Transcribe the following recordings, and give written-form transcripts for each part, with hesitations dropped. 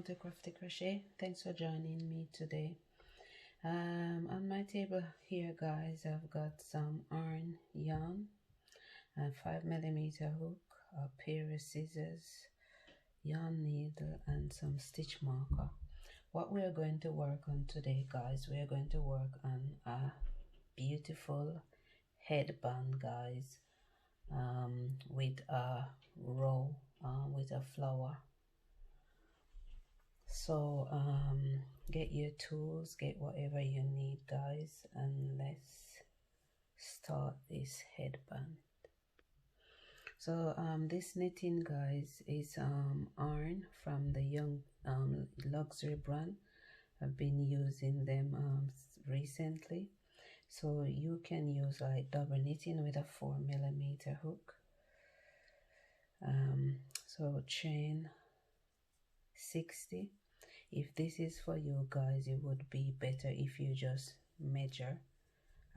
to Crafty Crochet. Thanks for joining me today. On my table here, guys, I've got some iron yarn, a 5mm hook, a pair of scissors, yarn needle, and some stitch marker. What we're going to work on today, guys, we're going to work on a beautiful headband, guys, with a row, with a flower. So get your tools, get whatever you need, guys, and let's start this headband. So this knitting, guys, is iron from the Young luxury brand. I've been using them recently. So you can use like double knitting with a 4mm hook. So chain 60. If this is for you guys, it would be better if you just measure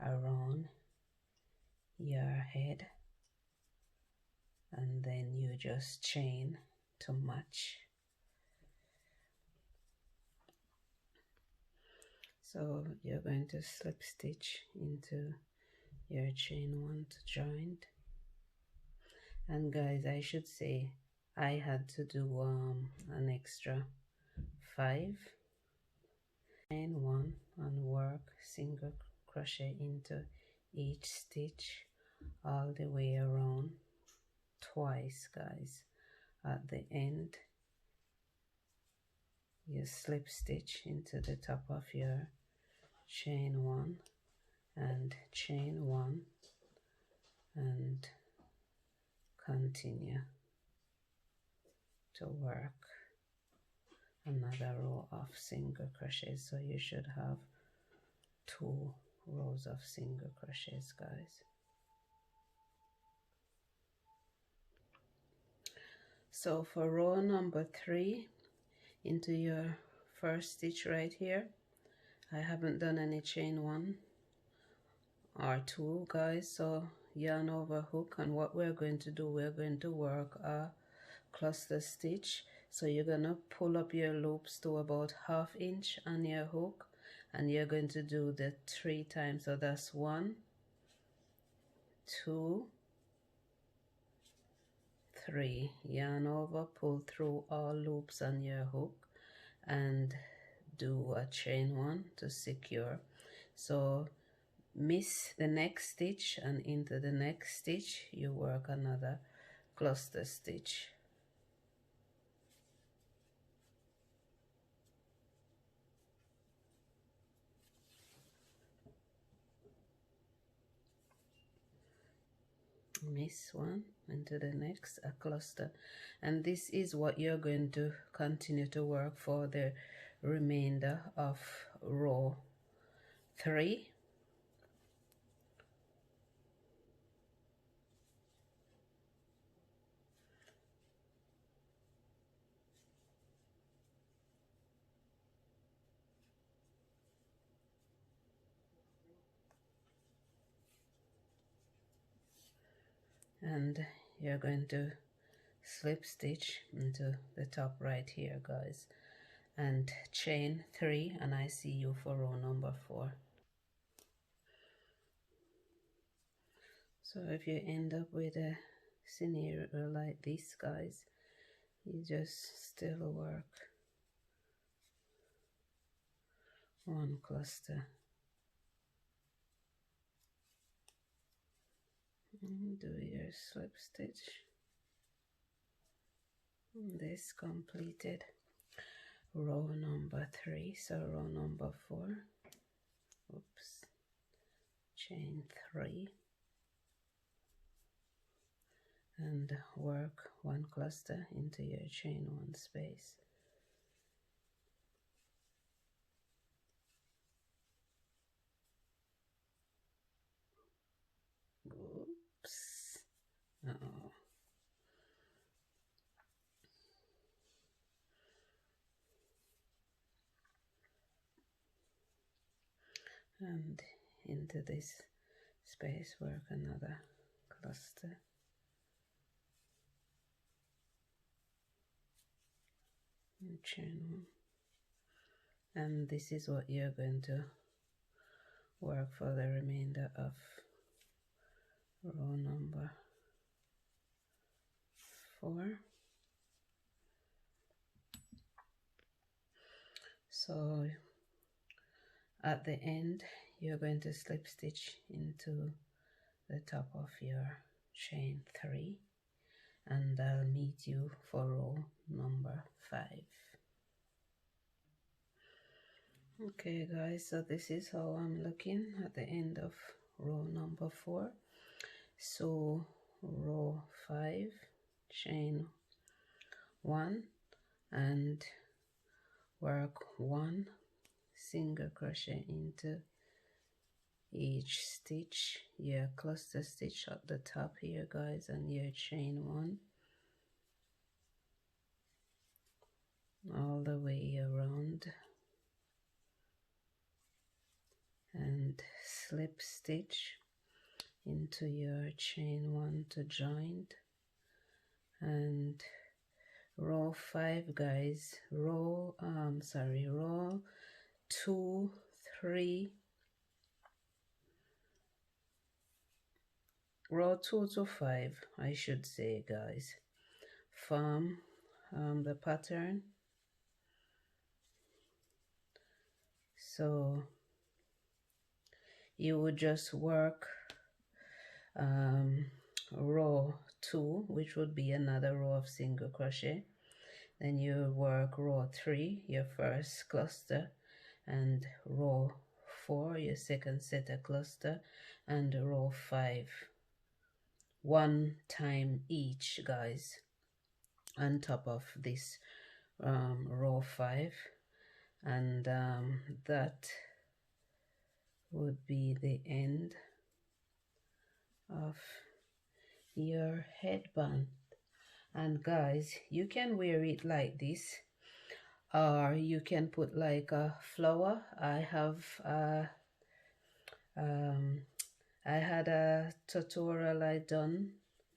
around your head and then you just chain to match. So you're going to slip stitch into your chain 1 to joint. And guys, I should say I had to do an extra 5 chain 1 and work single crochet into each stitch all the way around twice, guys. At the end you slip stitch into the top of your chain 1 and chain 1 and continue to work another row of single crochets. So you should have 2 rows of single crochets, guys. So for row number 3, into your first stitch right here, I haven't done any chain 1 or 2, guys. So yarn over hook, and what we're going to do, we're going to work a cluster stitch. So you're gonna pull up your loops to about 1/2 inch on your hook, and you're going to do the 3 times. So that's 1, 2, 3. Yarn over, pull through all loops on your hook, and do a chain 1 to secure. So miss the next stitch, and into the next stitch you work another cluster stitch. Miss one, into the next, a cluster, and this is what you're going to continue to work for the remainder of row 3. And you're going to slip stitch into the top right here, guys, and chain 3, and I see you for row number 4. So if you end up with a scenario like this, guys, you just still work 1 cluster and do your slip stitch. This completed row number 3. So row number 4, oops, chain 3 and work 1 cluster into your chain 1 space. Oops. Uh-oh. And into this space work another cluster. and chain 1, and this is what you're going to work for the remainder of row number 4. So at the end you're going to slip stitch into the top of your chain 3, and I'll meet you for row number 5. Okay guys, so this is how I'm looking at the end of row number 4. So row 5, chain 1 and work 1 single crochet into each stitch, your cluster stitch at the top here guys, and your chain 1 all the way around, and slip stitch into your chain 1 to join, and row 5 guys, row 2, 3, row 2 to 5 I should say guys, form the pattern. So you would just work row 2, which would be another row of single crochet, then you work row 3, your first cluster, and row 4, your second set of cluster, and row 5, 1 time each guys, on top of this row 5, and that would be the end of your headband. And guys, you can wear it like this, or you can put like a flower. I had a tutorial I done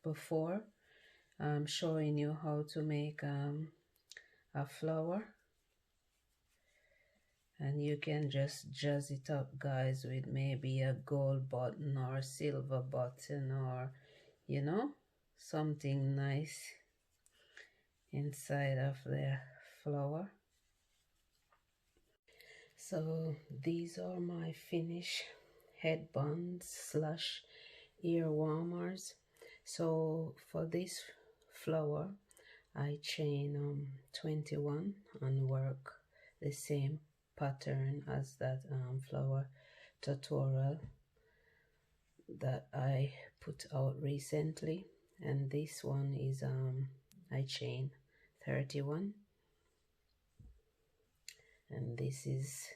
before showing you how to make a flower, and you can just jazz it up guys with maybe a gold button or silver button, or you know, something nice inside of the flower. So these are my finished headbands slash ear warmers. So for this flower I chain 21 and work the same pattern as that flower tutorial that I put out recently, and this one is I chain 31, and this is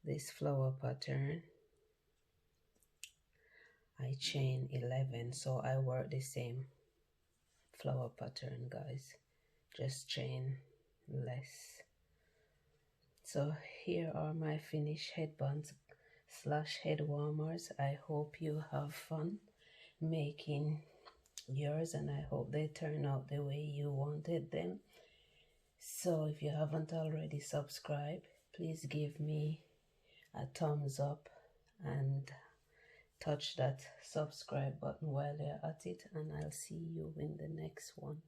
this flower pattern I chain 11. So I work the same flower pattern guys, just chain less. So here are my finished headbands slash head warmers. I hope you have fun making yours, and I hope they turn out the way you wanted them. So if you haven't already subscribed, please give me a thumbs up and touch that subscribe button while you're at it, and I'll see you in the next one.